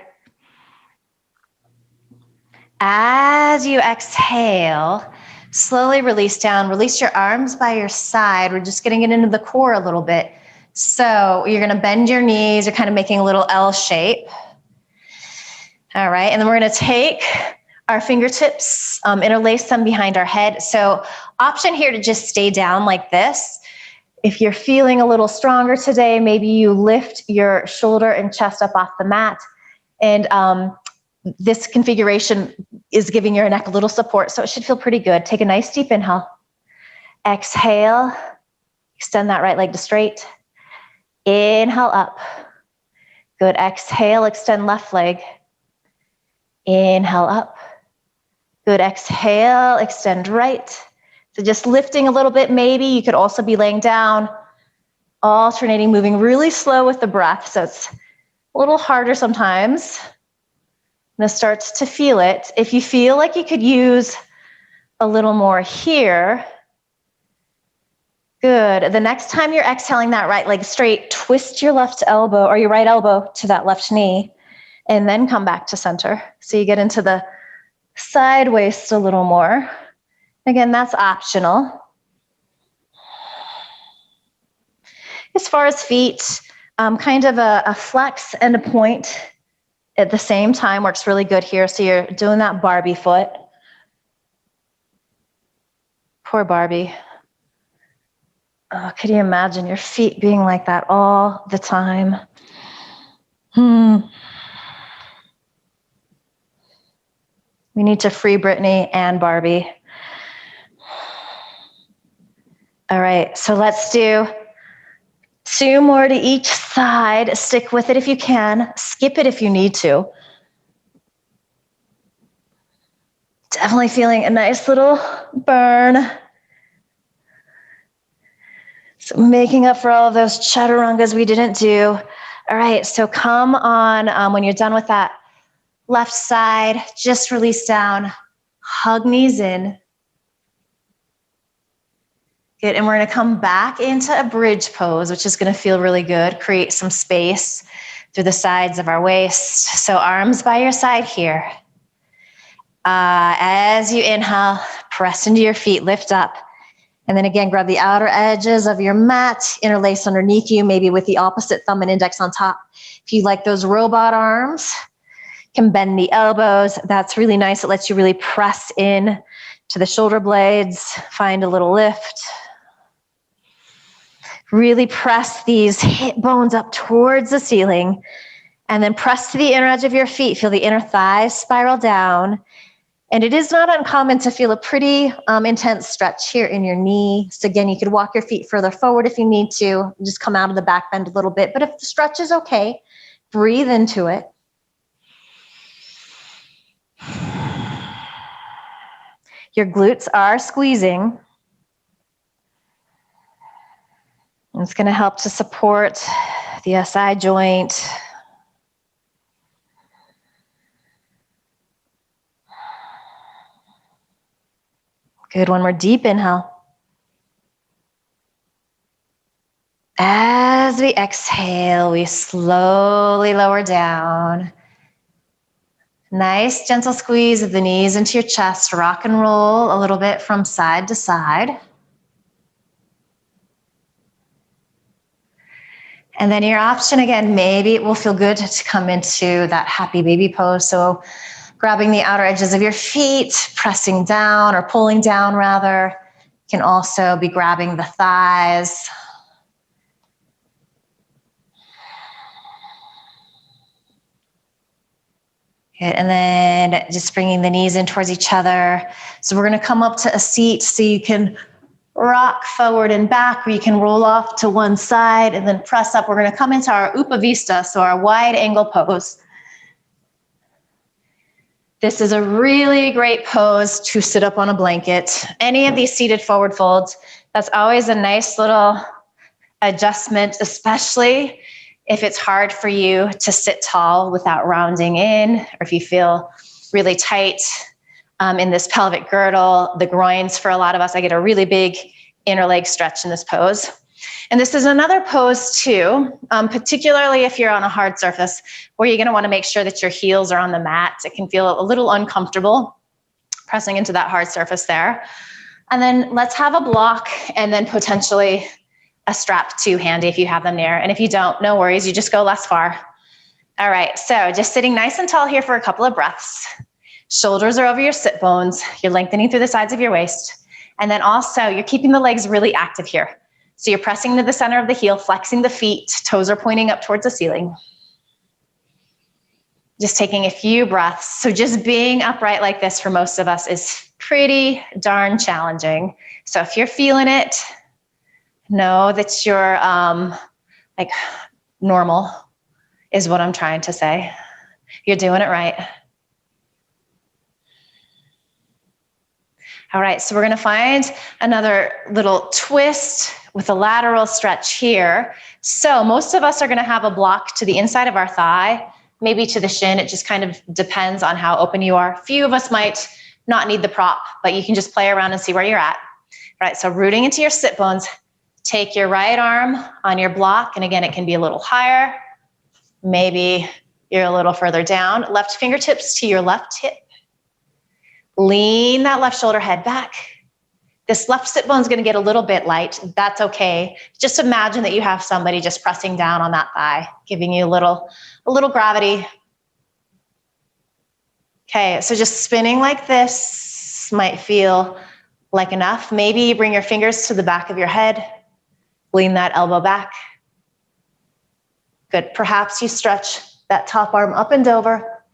As you exhale, slowly release down, release your arms by your side. We're just getting it into the core a little bit. So you're gonna bend your knees, you're kind of making a little L shape. All right, and then we're gonna take our fingertips, interlace them behind our head. So option here to just stay down like this. If you're feeling a little stronger today, maybe you lift your shoulder and chest up off the mat. And this configuration is giving your neck a little support, so it should feel pretty good. Take a nice deep inhale. Exhale, extend that right leg to straight. Inhale up. Good, exhale, extend left leg. Inhale up. Good, exhale, extend right. So just lifting a little bit, maybe you could also be laying down, alternating, moving really slow with the breath. So it's a little harder sometimes. I'm gonna start to feel it. If you feel like you could use a little more here, good. The next time you're exhaling that right leg straight, twist your left elbow or your right elbow to that left knee and then come back to center. So you get into the side waist a little more. Again, that's optional. As far as feet, kind of a flex and a point at the same time works really good here. So you're doing that Barbie foot. Poor Barbie. Oh, could you imagine your feet being like that all the time? We need to free Brittany and Barbie. All right, so let's do 2 more to each side. Stick with it if you can. Skip it if you need to. Definitely feeling a nice little burn. So making up for all of those chaturangas we didn't do. All right, so come on, when you're done with that left side, just release down, hug knees in. Good, and we're gonna come back into a bridge pose, which is gonna feel really good. Create some space through the sides of our waist. So arms by your side here. As you inhale, press into your feet, lift up. And then again, grab the outer edges of your mat, interlace underneath you, maybe with the opposite thumb and index on top. If you like those robot arms, you can bend the elbows. That's really nice. It lets you really press in to the shoulder blades, find a little lift. Really press these hip bones up towards the ceiling and then press to the inner edge of your feet. Feel the inner thighs spiral down. And it is not uncommon to feel a pretty intense stretch here in your knee. So again, you could walk your feet further forward if you need to. Just come out of the back bend a little bit. But if the stretch is okay, breathe into it. Your glutes are squeezing. It's going to help to support the SI joint. Good, one more deep inhale. As we exhale, we slowly lower down. Nice gentle squeeze of the knees into your chest. Rock and roll a little bit from side to side. And then your option again, maybe it will feel good to come into that happy baby pose. So grabbing the outer edges of your feet, pressing down or pulling down rather. You can also be grabbing the thighs. Good, and then just bringing the knees in towards each other. So we're gonna come up to a seat so you can rock forward and back, or you can roll off to one side and then press up. We're gonna come into our Upavista, so our wide angle pose. This is a really great pose to sit up on a blanket. Any of these seated forward folds, That's always a nice little adjustment, especially if it's hard for you to sit tall without rounding in, or if you feel really tight in this pelvic girdle, the groins for a lot of us. I get a really big inner leg stretch in this pose. And this is another pose too, particularly if you're on a hard surface, where you're going to want to make sure that your heels are on the mat. It can feel a little uncomfortable pressing into that hard surface there. And then let's have a block and then potentially a strap too handy if you have them near. And if you don't, no worries, you just go less far. All right, so just sitting nice and tall here for a couple of breaths. Shoulders are over your sit bones. You're lengthening through the sides of your waist. And then also you're keeping the legs really active here. So you're pressing into the center of the heel, flexing the feet, toes are pointing up towards the ceiling. Just taking a few breaths. So just being upright like this for most of us is pretty darn challenging. So if you're feeling it, know that you're like normal is what I'm trying to say. You're doing it right. All right, so we're gonna find another little twist with a lateral stretch here. So most of us are gonna have a block to the inside of our thigh, maybe to the shin. It just kind of depends on how open you are. A few of us might not need the prop, but you can just play around and see where you're at. All right, so rooting into your sit bones, take your right arm on your block, and again, it can be a little higher. Maybe you're a little further down. Left fingertips to your left hip. Lean that left shoulder head back. This left sit bone is going to get a little bit light. That's okay. Just imagine that you have somebody just pressing down on that thigh, giving you a little gravity. Okay, so just spinning like this might feel like enough. Maybe you bring your fingers to the back of your head. Lean that elbow back. Good. Perhaps you stretch that top arm up and over.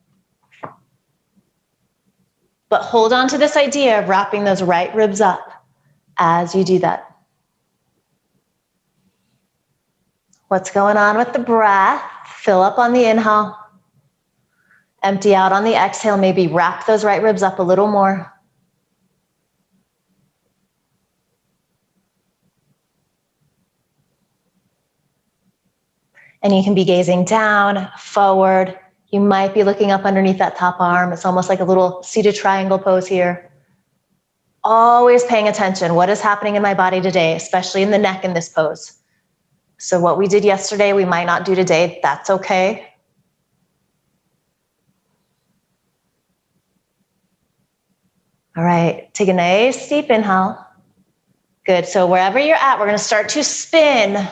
But hold on to this idea of wrapping those right ribs up as you do that. What's going on with the breath? Fill up on the inhale. Empty out on the exhale. Maybe wrap those right ribs up a little more. And you can be gazing down, forward. You might be looking up underneath that top arm. It's almost like a little seated triangle pose here. Always paying attention. What is happening in my body today, especially in the neck in this pose? So what we did yesterday, we might not do today. That's okay. All right, take a nice deep inhale. Good, so wherever you're at, we're gonna start to spin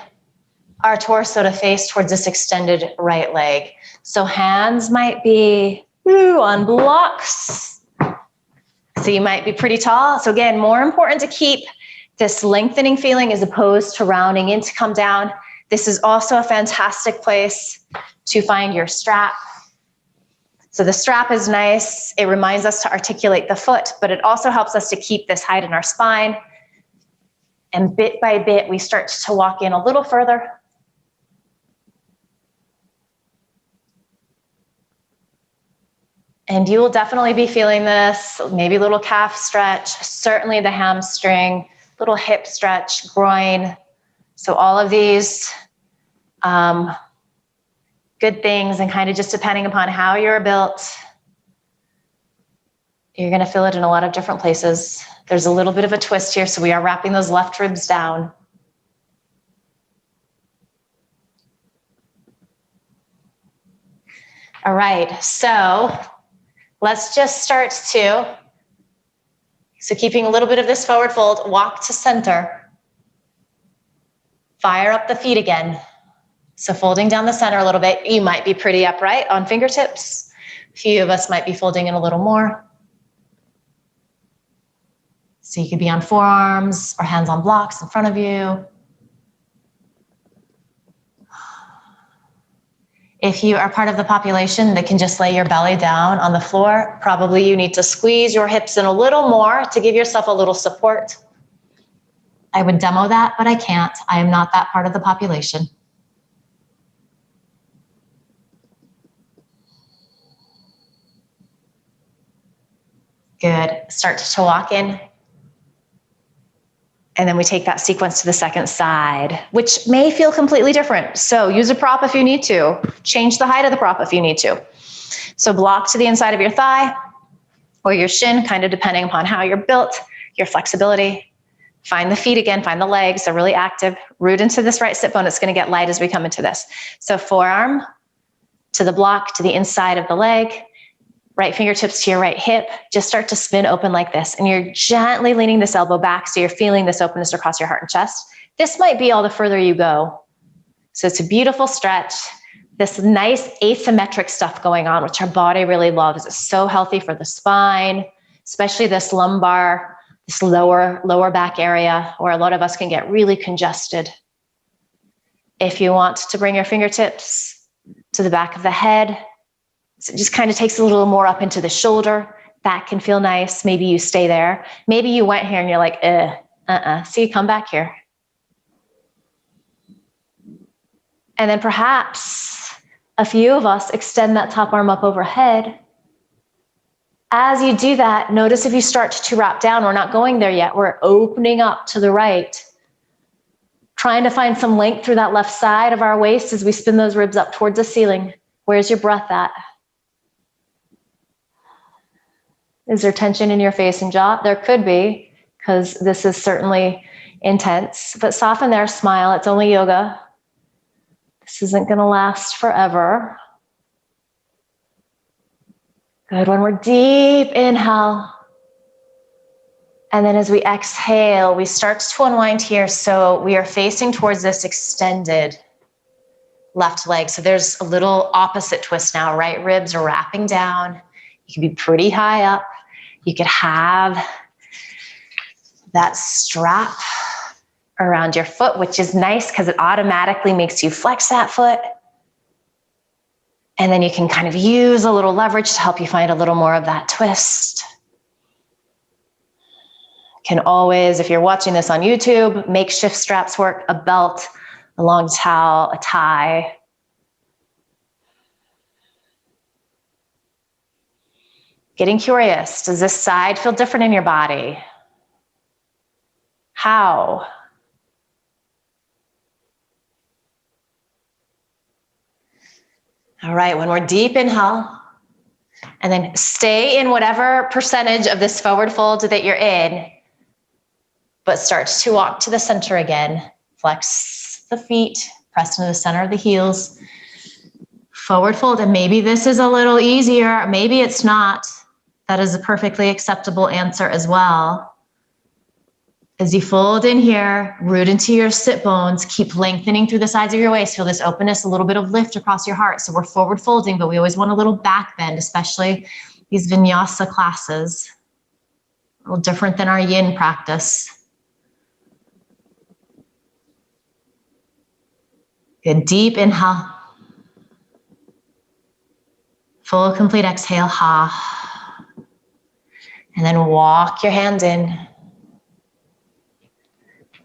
our torso to face towards this extended right leg. So hands might be on blocks. So you might be pretty tall. So again, more important to keep this lengthening feeling as opposed to rounding in to come down. This is also a fantastic place to find your strap. So the strap is nice. It reminds us to articulate the foot, but it also helps us to keep this height in our spine. And bit by bit, we start to walk in a little further. And you will definitely be feeling this, maybe a little calf stretch, certainly the hamstring, little hip stretch, groin. So all of these good things, and kind of just depending upon how you're built, you're gonna feel it in a lot of different places. There's a little bit of a twist here, so we are wrapping those left ribs down. All right, so let's just start to, so keeping a little bit of this forward fold, walk to center. Fire up the feet again. So folding down the center a little bit. You might be pretty upright on fingertips. A few of us might be folding in a little more. So you could be on forearms or hands on blocks in front of you. If you are part of the population that can just lay your belly down on the floor, probably you need to squeeze your hips in a little more to give yourself a little support. I would demo that, but I can't. I am not that part of the population. Good. Start to walk in. And then we take that sequence to the second side, which may feel completely different. So use a prop if you need to. Change the height of the prop if you need to. So block to the inside of your thigh or your shin, kind of depending upon how you're built, your flexibility. Find the feet again, find the legs, they're really active. Root into this right sit bone, it's gonna get light as we come into this. So forearm to the block, to the inside of the leg, right fingertips to your right hip, just start to spin open like this. And you're gently leaning this elbow back so you're feeling this openness across your heart and chest. This might be all the further you go. So it's a beautiful stretch. This nice asymmetric stuff going on, which our body really loves. It's so healthy for the spine, especially this lumbar, this lower back area where a lot of us can get really congested. If you want to bring your fingertips to the back of the head, so it just kind of takes a little more up into the shoulder. That can feel nice. Maybe you stay there. Maybe you went here and you're like, So you come back here. And then perhaps a few of us extend that top arm up overhead. As you do that, notice if you start to wrap down, we're not going there yet. We're opening up to the right. Trying to find some length through that left side of our waist as we spin those ribs up towards the ceiling. Where's your breath at? Is there tension in your face and jaw? There could be, because this is certainly intense. But soften there, smile. It's only yoga. This isn't going to last forever. Good. When we're deep inhale. And then as we exhale, we start to unwind here. So we are facing towards this extended left leg. So there's a little opposite twist now. Right ribs are wrapping down. You can be pretty high up. You could have that strap around your foot, which is nice because it automatically makes you flex that foot. And then you can kind of use a little leverage to help you find a little more of that twist. Can always, if you're watching this on YouTube, makeshift straps work, a belt, a long towel, a tie. Getting curious, does this side feel different in your body? How? All right, when we're deep inhale, and then stay in whatever percentage of this forward fold that you're in, but start to walk to the center again. Flex the feet, press into the center of the heels. Forward fold, and maybe this is a little easier, maybe it's not. That is a perfectly acceptable answer as well. As you fold in here, root into your sit bones, keep lengthening through the sides of your waist. Feel this openness, a little bit of lift across your heart. So we're forward folding, but we always want a little back bend, especially these vinyasa classes. A little different than our yin practice. Good, deep inhale. Full, complete exhale, ha. And then walk your hands in.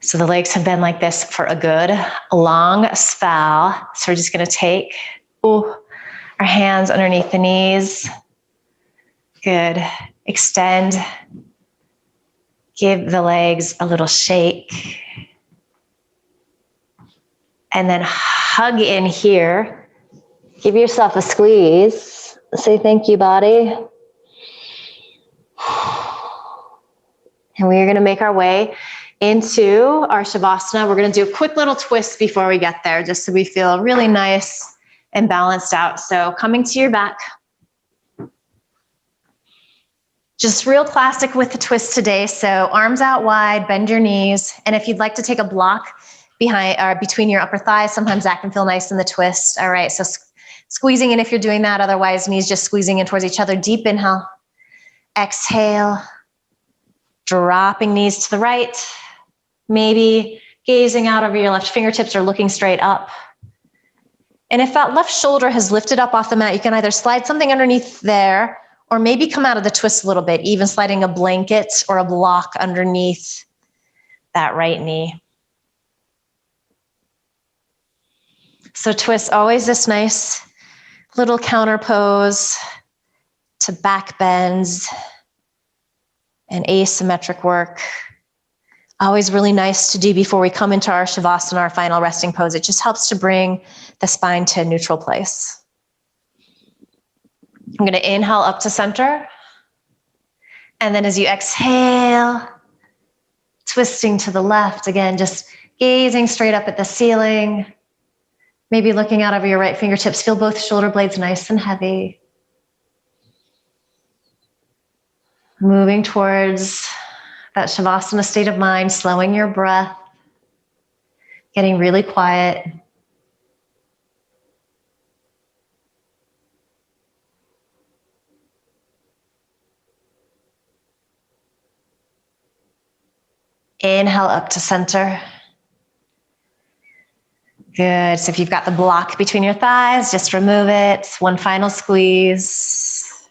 So the legs have been like this for a good long spell. So we're just gonna take our hands underneath the knees. Good, extend. Give the legs a little shake. And then hug in here. Give yourself a squeeze. Say thank you, body. And we are going to make our way into our Shavasana. We're going to do a quick little twist before we get there, just so we feel really nice and balanced out. So coming to your back. Just real classic with the twist today. So arms out wide, bend your knees. And if you'd like to take a block behind or between your upper thighs, sometimes that can feel nice in the twist. All right, so squeezing in if you're doing that. Otherwise, knees just squeezing in towards each other. Deep inhale. Exhale. Dropping knees to the right. Maybe gazing out over your left fingertips or looking straight up. And if that left shoulder has lifted up off the mat, you can either slide something underneath there or maybe come out of the twist a little bit, even sliding a blanket or a block underneath that right knee. So twist, always this nice little counter pose to back bends and asymmetric work. Always really nice to do before we come into our Shavasana, our final resting pose. It just helps to bring the spine to a neutral place. I'm going to inhale up to center. And then as you exhale, twisting to the left, again, just gazing straight up at the ceiling. Maybe looking out over your right fingertips. Feel both shoulder blades nice and heavy. Moving towards that Shavasana state of mind, slowing your breath, getting really quiet. Inhale up to center. Good. So if you've got the block between your thighs, just remove it. One final squeeze.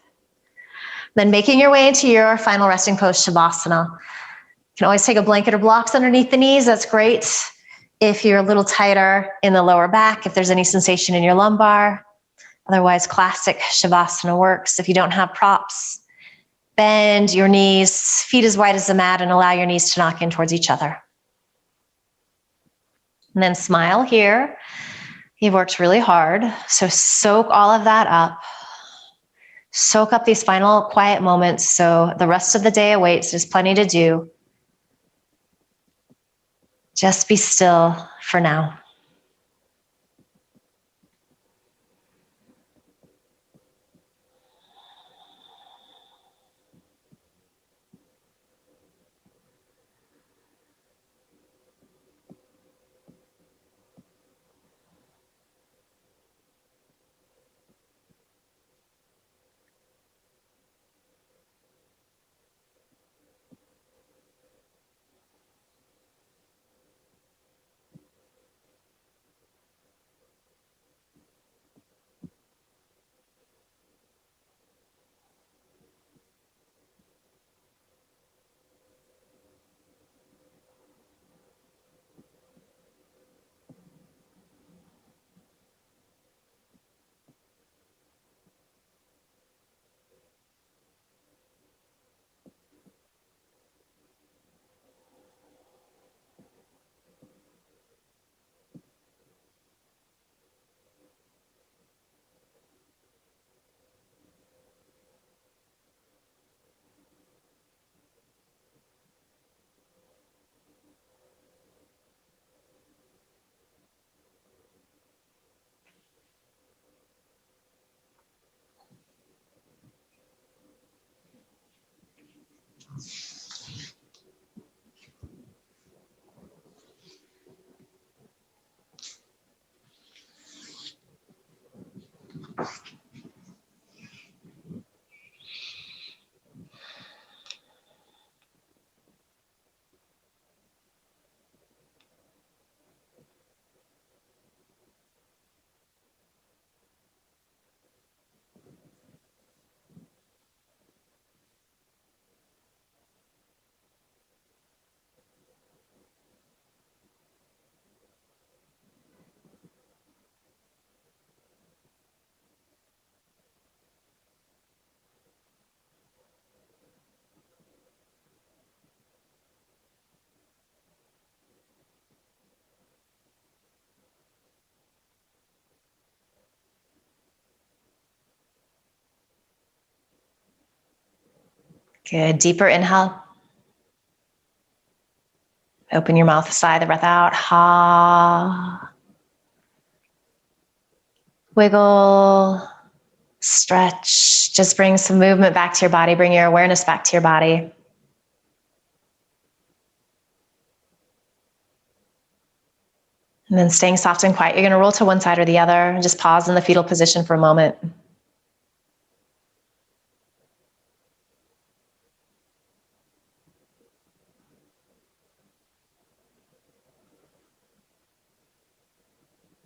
Then making your way into your final resting pose, Shavasana. You can always take a blanket or blocks underneath the knees. That's great. If you're a little tighter in the lower back, if there's any sensation in your lumbar. Otherwise, classic Shavasana works. If you don't have props, bend your knees, feet as wide as the mat, and allow your knees to knock in towards each other. And then smile here. You've worked really hard, so soak all of that up. Soak up these final quiet moments so the rest of the day awaits. There's plenty to do. Just be still for now. Good. Deeper inhale. Open your mouth, sigh the breath out. Ha. Wiggle. Stretch. Just bring some movement back to your body. Bring your awareness back to your body. And then staying soft and quiet. You're going to roll to one side or the other and just pause in the fetal position for a moment.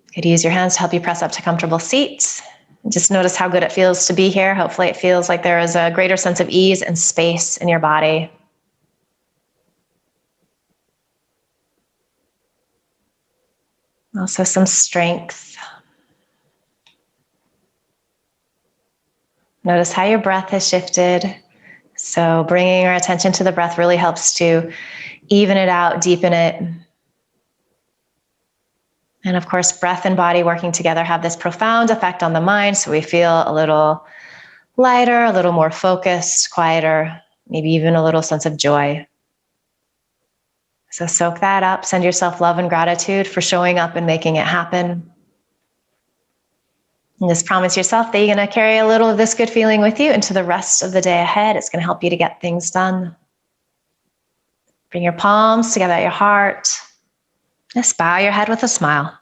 You could use your hands to help you press up to comfortable seats. Just notice how good it feels to be here. Hopefully it feels like there is a greater sense of ease and space in your body. Also some strength. Notice how your breath has shifted So bringing our attention to the breath really helps to even it out, deepen it. And of course, breath and body working together have this profound effect on the mind. So we feel a little lighter, a little more focused, quieter, maybe even a little sense of joy. So soak that up. Send yourself love and gratitude for showing up and making it happen. And just promise yourself that you're going to carry a little of this good feeling with you into the rest of the day ahead. It's going to help you to get things done. Bring your palms together at your heart. Just bow your head with a smile.